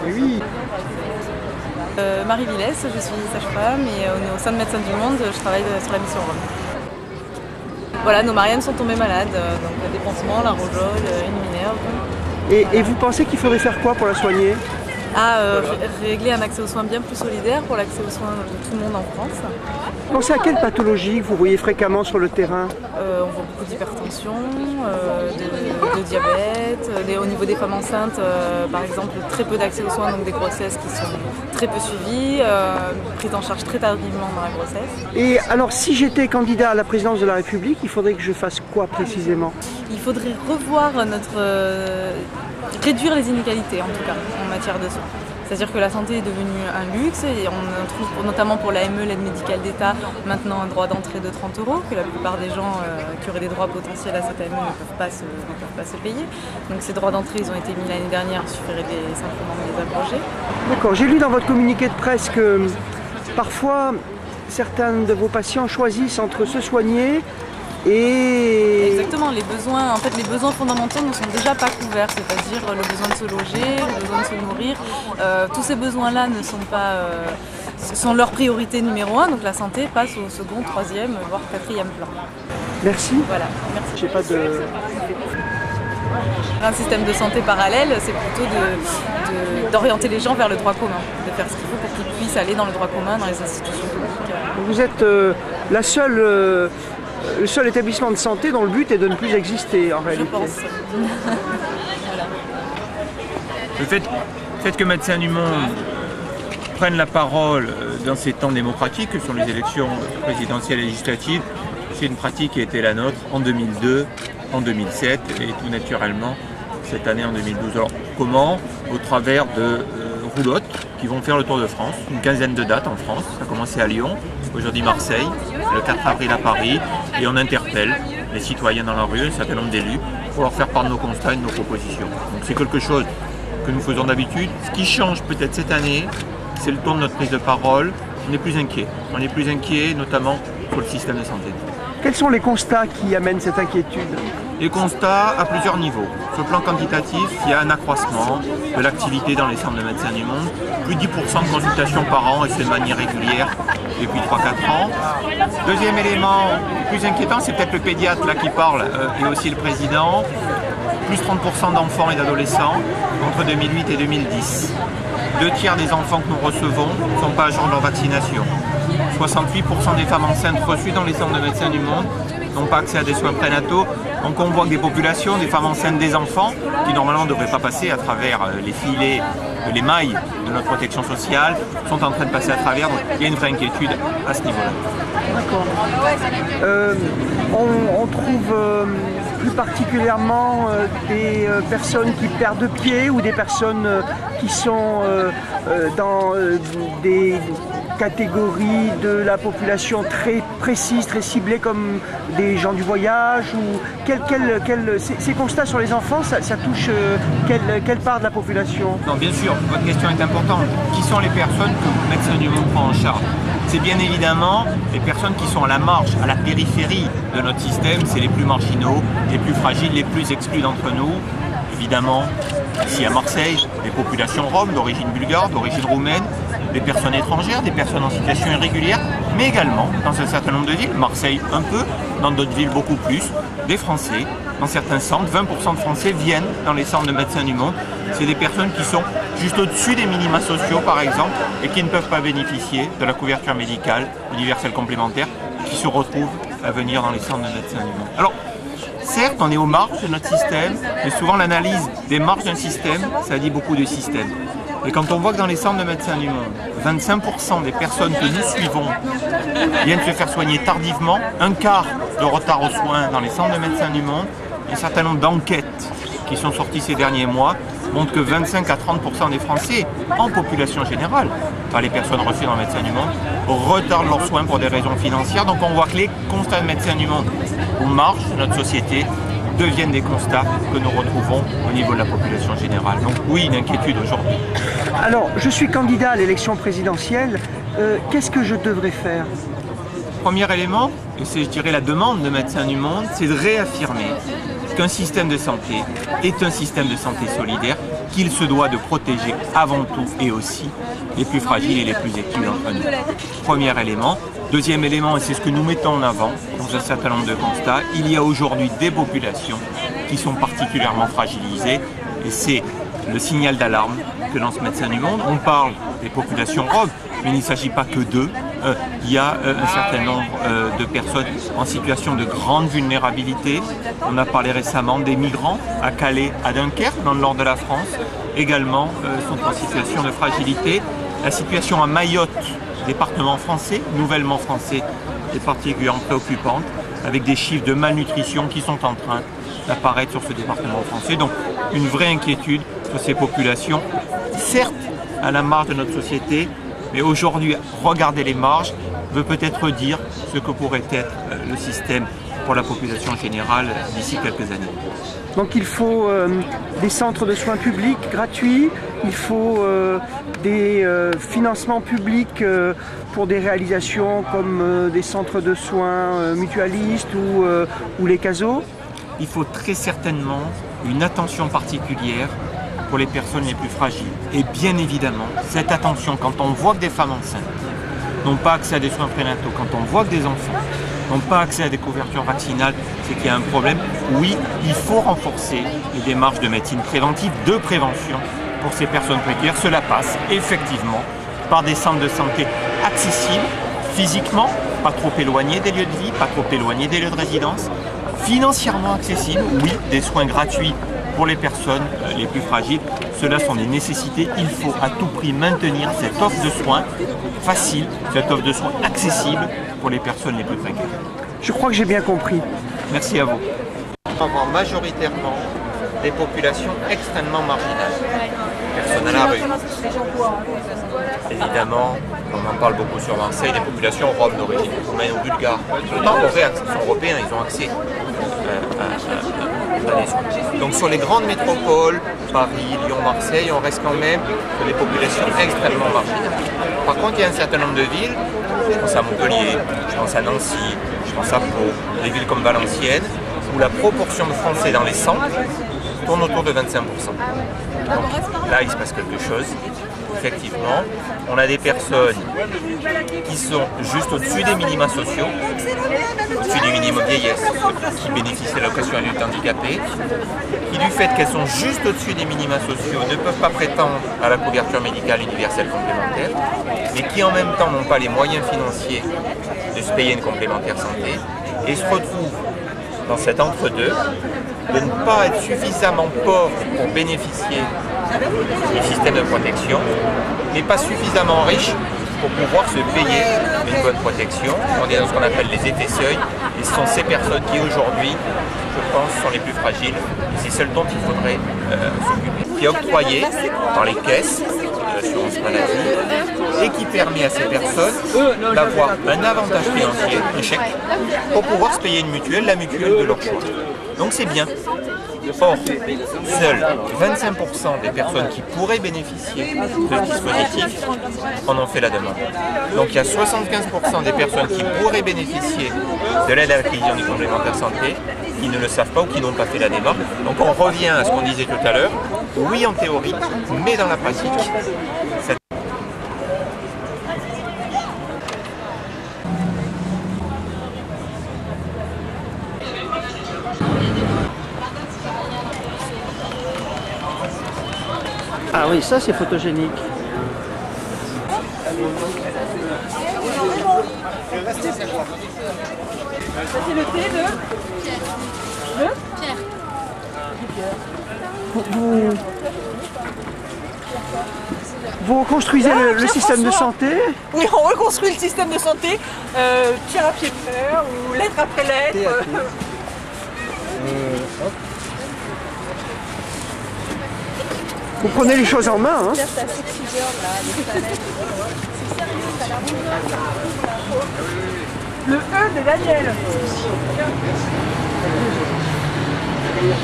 Oui. Marie Villès, je suis sage-femme et au sein de Médecins du Monde, je travaille sur la mission Rome. Voilà, nos Mariannes sont tombées malades, donc des pansements, la rougeole, une minerve. Et vous pensez qu'il faudrait faire quoi pour la soigner? Régler un accès aux soins bien plus solidaire pour l'accès aux soins de tout le monde en France. Pensez à quelle pathologie vous voyez fréquemment sur le terrain? On voit beaucoup d'hypertension, de diabète, au niveau des femmes enceintes, par exemple, très peu d'accès aux soins, donc des grossesses qui sont très peu suivies, prises en charge très tardivement dans la grossesse. Et alors, si j'étais candidat à la présidence de la République, il faudrait que je fasse quoi précisément? Il faudrait revoir réduire les inégalités, en tout cas, en matière de soins. C'est-à-dire que la santé est devenue un luxe et on trouve notamment pour l'AME, l'aide médicale d'État, maintenant un droit d'entrée de 30 €, que la plupart des gens qui auraient des droits potentiels à cette AME ne peuvent pas se payer. Donc ces droits d'entrée, ils ont été mis l'année dernière, il suffirait simplement de les abroger. D'accord, j'ai lu dans votre communiqué de presse que parfois certains de vos patients choisissent entre se soigner et... Exactement, les besoins fondamentaux ne sont déjà pas couverts, c'est-à-dire le besoin de se loger, le besoin de se nourrir. Tous ces besoins-là ne sont pas, sont leur priorité numéro 1, donc la santé passe au second, troisième, voire quatrième plan. Merci. Voilà, merci. J'ai pas de... Un système de santé parallèle, c'est plutôt d'orienter les gens vers le droit commun, de faire ce qu'il faut pour qu'ils puissent aller dans le droit commun, dans les institutions publiques. Vous êtes le seul établissement de santé dont le but est de ne plus exister en réalité. Je pense. Voilà. Le fait que Médecins du Monde prennent la parole dans ces temps démocratiques que sont les élections présidentielles et législatives, c'est une pratique qui a été la nôtre en 2002, en 2007 et tout naturellement cette année en 2012. Alors comment? Au travers de roulottes qui vont faire le tour de France, une quinzaine de dates en France. Ça a commencé à Lyon, aujourd'hui Marseille, le 4 avril à Paris, et on interpelle les citoyens dans la rue, un certain nombre d'élus, pour leur faire part de nos constats et de nos propositions. Donc c'est quelque chose que nous faisons d'habitude. Ce qui change peut-être cette année, c'est le ton de notre prise de parole. On est plus inquiet. On est plus inquiet, notamment sur le système de santé. Quels sont les constats qui amènent cette inquiétude? Les constats à plusieurs niveaux. Sur le plan quantitatif, il y a un accroissement de l'activité dans les centres de Médecins du Monde. Plus de 10% de consultations par an et c'est de manière régulière depuis 3-4 ans. Deuxième élément plus inquiétant, c'est peut-être le pédiatre là qui parle et aussi le président. Plus 30% d'enfants et d'adolescents entre 2008 et 2010. 2 tiers des enfants que nous recevons ne sont pas à jour de leur vaccination. 68% des femmes enceintes reçues dans les centres de Médecins du Monde n'ont pas accès à des soins prénataux. Donc on voit que des populations, des femmes enceintes, des enfants, qui normalement ne devraient pas passer à travers les filets, les mailles de notre protection sociale, sont en train de passer à travers. Donc il y a une vraie inquiétude à ce niveau-là. D'accord. On trouve plus particulièrement des personnes qui perdent pied ou des personnes qui sont dans des catégories de la population très précises, très ciblées comme des gens du voyage ou ces constats sur les enfants, ça touche quelle part de la population? Non, bien sûr, votre question est importante. Qui sont les personnes que Médecins du Monde prend en charge? C'est bien évidemment les personnes qui sont à la marge, à la périphérie de notre système, c'est les plus marginaux, les plus fragiles, les plus exclus d'entre nous. Évidemment, ici à Marseille, des populations roms d'origine bulgare, d'origine roumaine, des personnes étrangères, des personnes en situation irrégulière, mais également dans un certain nombre de villes, Marseille un peu, dans d'autres villes beaucoup plus, des Français. Dans certains centres, 20% de Français viennent dans les centres de Médecins du Monde. C'est des personnes qui sont juste au-dessus des minima sociaux par exemple et qui ne peuvent pas bénéficier de la couverture médicale universelle complémentaire qui se retrouvent à venir dans les centres de Médecins du Monde. Alors, certes, on est aux marges de notre système, mais souvent l'analyse des marges d'un système, ça dit beaucoup de système. Et quand on voit que dans les centres de Médecins du Monde, 25% des personnes que nous suivons viennent se faire soigner tardivement, un quart de retard aux soins dans les centres de Médecins du Monde, un certain nombre d'enquêtes qui sont sorties ces derniers mois montrent que 25 à 30% des Français, en population générale, par les personnes reçues dans Médecins du Monde, retardent leurs soins pour des raisons financières. Donc on voit que les constats de Médecins du Monde aux marges de notre société deviennent des constats que nous retrouvons au niveau de la population générale. Donc oui, une inquiétude aujourd'hui. Alors, je suis candidat à l'élection présidentielle. Qu'est-ce que je devrais faire? Premier élément, et c'est je dirais la demande de Médecins du Monde, c'est de réaffirmer qu'un système de santé est un système de santé solidaire qui qu'il se doit de protéger avant tout et aussi les plus fragiles et les plus exclus d'entre nous. Premier élément. Deuxième élément, et c'est ce que nous mettons en avant dans un certain nombre de constats, il y a aujourd'hui des populations qui sont particulièrement fragilisées et c'est le signal d'alarme que lance Médecins du Monde. On parle des populations roms, mais il ne s'agit pas que d'eux. Il y a un certain nombre de personnes en situation de grande vulnérabilité. On a parlé récemment des migrants à Calais, à Dunkerque, dans le nord de la France, également sont en situation de fragilité. La situation à Mayotte, département français, nouvellement français, est particulièrement préoccupante, avec des chiffres de malnutrition qui sont en train d'apparaître sur ce département français. Donc une vraie inquiétude sur ces populations, certes à la marge de notre société, mais aujourd'hui, regarder les marges veut peut-être dire ce que pourrait être le système pour la population générale d'ici quelques années. Donc il faut des centres de soins publics gratuits, il faut des financements publics pour des réalisations comme des centres de soins mutualistes ou les CASO. Il faut très certainement une attention particulière pour les personnes les plus fragiles. Et bien évidemment, cette attention, quand on voit que des femmes enceintes n'ont pas accès à des soins prénataux, quand on voit que des enfants n'ont pas accès à des couvertures vaccinales, c'est qu'il y a un problème. Oui, il faut renforcer les démarches de médecine préventive, de prévention pour ces personnes précaires. Cela passe effectivement par des centres de santé accessibles, physiquement, pas trop éloignés des lieux de vie, pas trop éloignés des lieux de résidence, financièrement accessibles, oui, des soins gratuits pour les personnes les plus fragiles. Cela sont des nécessités. Il faut à tout prix maintenir cette offre de soins facile, cette offre de soins accessible pour les personnes les plus précaires. Je crois que j'ai bien compris. Merci à vous. On va voir majoritairement des populations extrêmement marginales. Personnes à la rue. Évidemment, on en parle beaucoup sur Marseille, les populations roms d'origine roumaine ou bulgare. Pourtant, sont européens, ils ont accès à des soins. Donc sur les grandes métropoles, Paris, Lyon, Marseille, on reste quand même sur des populations extrêmement marginales. Par contre, il y a un certain nombre de villes, je pense à Montpellier, je pense à Nancy, je pense à Pau, des villes comme Valenciennes, où la proportion de Français dans les centres tourne autour de 25%. Donc là, il se passe quelque chose. Effectivement, on a des personnes qui sont juste au-dessus des minima sociaux, au-dessus du minimum vieillesse, qui bénéficient de l'allocation adulte handicapé, qui du fait qu'elles sont juste au-dessus des minima sociaux ne peuvent pas prétendre à la couverture médicale universelle complémentaire, mais qui en même temps n'ont pas les moyens financiers de se payer une complémentaire santé, et se retrouvent dans cet entre-deux, de ne pas être suffisamment pauvres pour bénéficier du système de protection, mais pas suffisamment riches pour pouvoir se payer une bonne protection. On est dans ce qu'on appelle les effets seuil, et ce sont ces personnes qui aujourd'hui, je pense, sont les plus fragiles, et c'est celles dont il faudrait s'occuper. Qui est octroyé par les caisses de l'assurance maladie et qui permet à ces personnes d'avoir un avantage financier, un chèque, pour pouvoir se payer une mutuelle, la mutuelle de leur choix. Donc c'est bien. Or, seuls 25% des personnes qui pourraient bénéficier de ce dispositif en ont fait la demande. Donc il y a 75% des personnes qui pourraient bénéficier de l'aide à l'acquisition du complémentaire santé qui ne le savent pas ou qui n'ont pas fait la démarche. Donc on revient à ce qu'on disait tout à l'heure, oui en théorie, mais dans la pratique, Ah oui, ça c'est photogénique. Ça c'est le thé de Pierre. Vous reconstruisez le système de santé? Oui, on reconstruit le système de santé, pierre à pied de fer ou lettre après lettre. Vous prenez les choses en main, hein? Le E de Daniel. Le V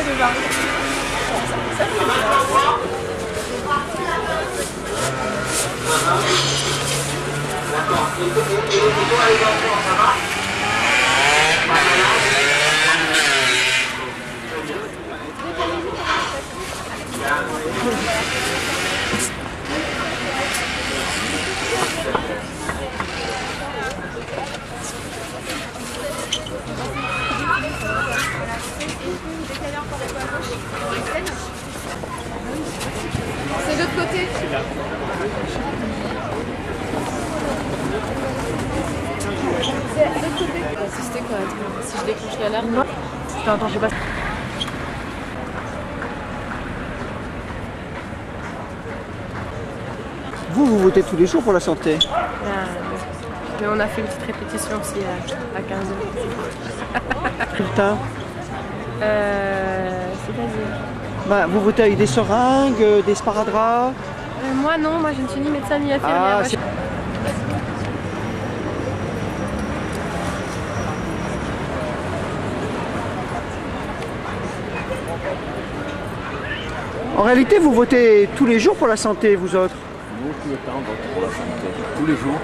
de Marie. C'est de l'autre côté. C'est de l'autre côté. Assister quoi? Si je déclenche l'alarme. Attends, je passe. Vous votez tous les jours pour la santé? Mais on a fait une petite répétition aussi à 15h. Putain. C'est-à-dire Bah, vous votez avec des seringues, des sparadraps? moi non, moi je ne suis ni médecin ni infirmière. Ah, Moi, En réalité, vous votez tous les jours pour la santé, vous autres? Nous, tout le temps, on vote pour la santé. Tous les jours.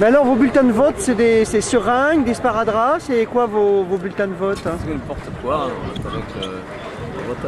Mais alors, vos bulletins de vote, c'est des seringues, des sparadraps? C'est quoi vos bulletins de vote? C'est n'importe quoi. On vote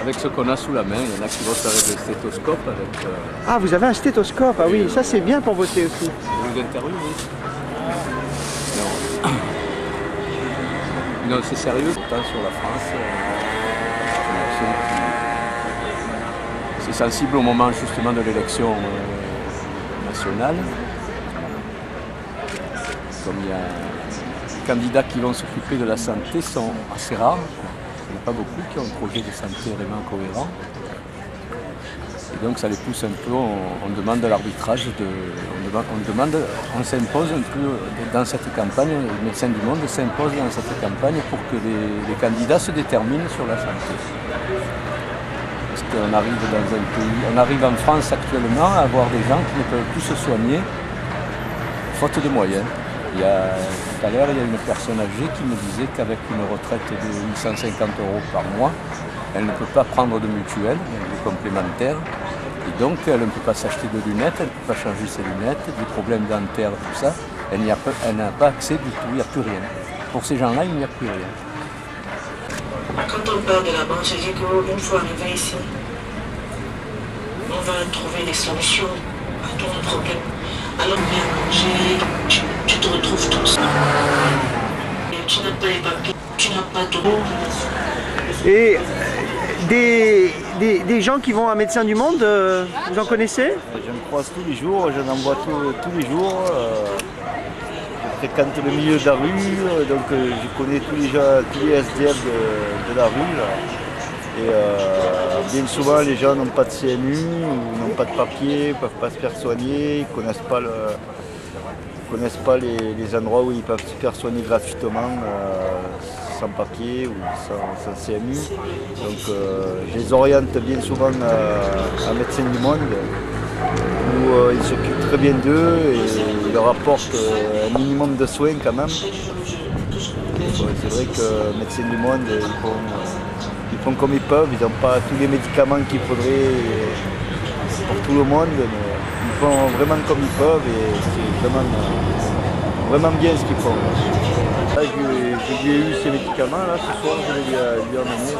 avec ce qu'on a sous la main. Il y en a qui votent avec le stéthoscope. Ah, vous avez un stéthoscope? Ah oui, ça c'est bien pour voter aussi. Vous interviews, oui. Non, c'est sérieux. Pourtant, sur la France, c'est sensible au moment justement de l'élection nationale. Comme il y a les candidats qui vont s'occuper de la santé sont assez rares. Il n'y en a pas beaucoup qui ont un projet de santé vraiment cohérent. Et donc ça les pousse un peu, on demande de l'arbitrage, on s'impose un peu dans cette campagne, les médecins du monde s'imposent dans cette campagne pour que les candidats se déterminent sur la santé. Parce qu'on arrive dans un pays, on arrive en France actuellement à avoir des gens qui ne peuvent plus se soigner, faute de moyens. Tout à l'heure, il y a une personne âgée qui me disait qu'avec une retraite de 850 € par mois, elle ne peut pas prendre de mutuelle, de complémentaire. Et donc, elle ne peut pas s'acheter de lunettes, elle ne peut pas changer ses lunettes, des problèmes dentaires, tout ça. Elle n'a pas accès du tout, il n'y a plus rien. Pour ces gens-là, il n'y a plus rien. Quand on parle de la banque, je dis qu'une fois arrivé ici, on va trouver des solutions à tous nos problèmes. Alors bien manger, tu te retrouves tout seul. Tu n'as pas les papiers, tu n'as pas d'eau. Et des gens qui vont à Médecins du Monde, vous en connaissez? J'en croise tous les jours, j'en envoie tous les jours. Je fréquente le milieu de la rue, donc je connais tous les SDF de la rue. Là. Et bien souvent, les gens n'ont pas de CMU, ou n'ont pas de papier, ne peuvent pas se faire soigner, ils ne connaissent pas les endroits où ils peuvent se faire soigner gratuitement, sans papier ou sans CMU. Donc je les oriente bien souvent à Médecins du Monde, où ils s'occupent très bien d'eux et ils leur apportent un minimum de soins quand même. C'est vrai que Médecins du Monde, ils font comme ils peuvent, ils n'ont pas tous les médicaments qu'il faudrait pour tout le monde, mais ils font vraiment comme ils peuvent et c'est vraiment bien ce qu'ils font. Là, je lui ai eu ces médicaments, là, ce soir, je vais lui emmener.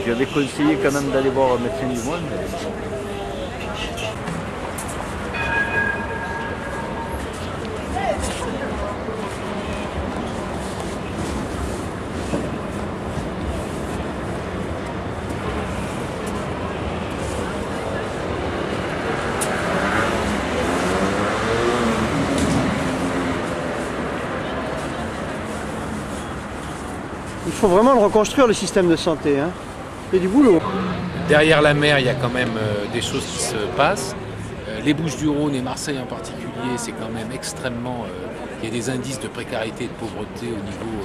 Je lui avais conseillé quand même d'aller voir un médecin du monde. Il faut vraiment le reconstruire, le système de santé. Hein. Il y a du boulot. Derrière la mer, il y a quand même des choses qui se passent. Les Bouches-du-Rhône et Marseille en particulier, c'est quand même extrêmement... il y a des indices de précarité et de pauvreté au niveau...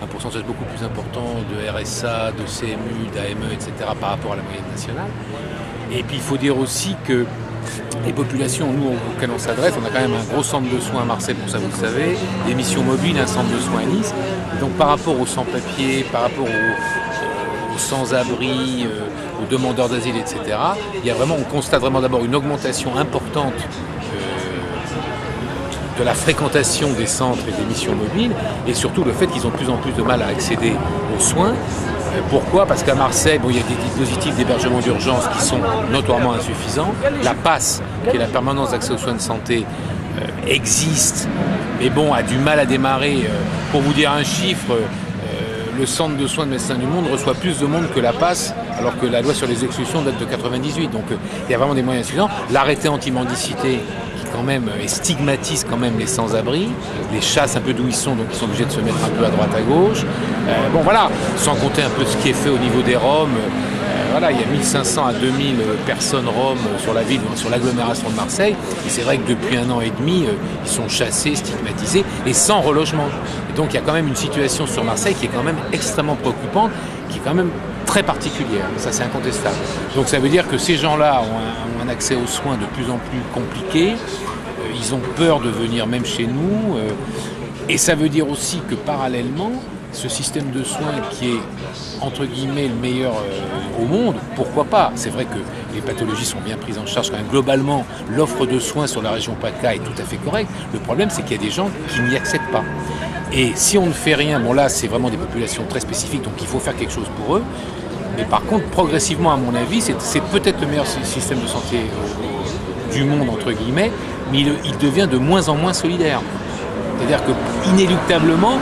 un pourcentage beaucoup plus important de RSA, de CMU, d'AME, etc. par rapport à la moyenne nationale. Et puis il faut dire aussi que les populations, nous, auxquelles on s'adresse, on a quand même un gros centre de soins à Marseille, pour ça vous le savez, des missions mobiles, un centre de soins à Nice. Et donc par rapport aux sans-papiers, par rapport aux sans-abri, aux demandeurs d'asile, etc., on constate vraiment d'abord une augmentation importante de la fréquentation des centres et des missions mobiles, et surtout le fait qu'ils ont de plus en plus de mal à accéder aux soins. Pourquoi? Parce qu'à Marseille, bon, il y a des dispositifs d'hébergement d'urgence qui sont notoirement insuffisants. La PASS, qui est la permanence d'accès aux soins de santé, existe, mais bon, a du mal à démarrer. Pour vous dire un chiffre, le centre de soins de Médecins du Monde reçoit plus de monde que la PASS, alors que la loi sur les exclusions date de 98. Donc il y a vraiment des moyens insuffisants. L'arrêté anti-mendicité, qui quand même stigmatise quand même les sans-abri, les chasse un peu d'où ils sont, donc ils sont obligés de se mettre un peu à droite à gauche. Bon voilà, sans compter un peu ce qui est fait au niveau des Roms. Voilà, il y a 1500 à 2000 personnes roms sur la ville, sur l'agglomération de Marseille. Et c'est vrai que depuis 1 an et demi, ils sont chassés, stigmatisés et sans relogement. Et donc il y a quand même une situation sur Marseille qui est quand même extrêmement préoccupante, qui est quand même très particulière. Ça, c'est incontestable. Donc ça veut dire que ces gens-là ont un accès aux soins de plus en plus compliqué. Ils ont peur de venir même chez nous. Et ça veut dire aussi que parallèlement, ce système de soins qui est, entre guillemets, le meilleur au monde, pourquoi pas? C'est vrai que les pathologies sont bien prises en charge quand même. Globalement, l'offre de soins sur la région PACA est tout à fait correcte. Le problème, c'est qu'il y a des gens qui n'y accèdent pas. Et si on ne fait rien, bon là, c'est vraiment des populations très spécifiques, donc il faut faire quelque chose pour eux. Mais par contre, progressivement, à mon avis, c'est peut-être le meilleur système de santé du monde, entre guillemets, mais il devient de moins en moins solidaire. C'est-à-dire que, inéluctablement,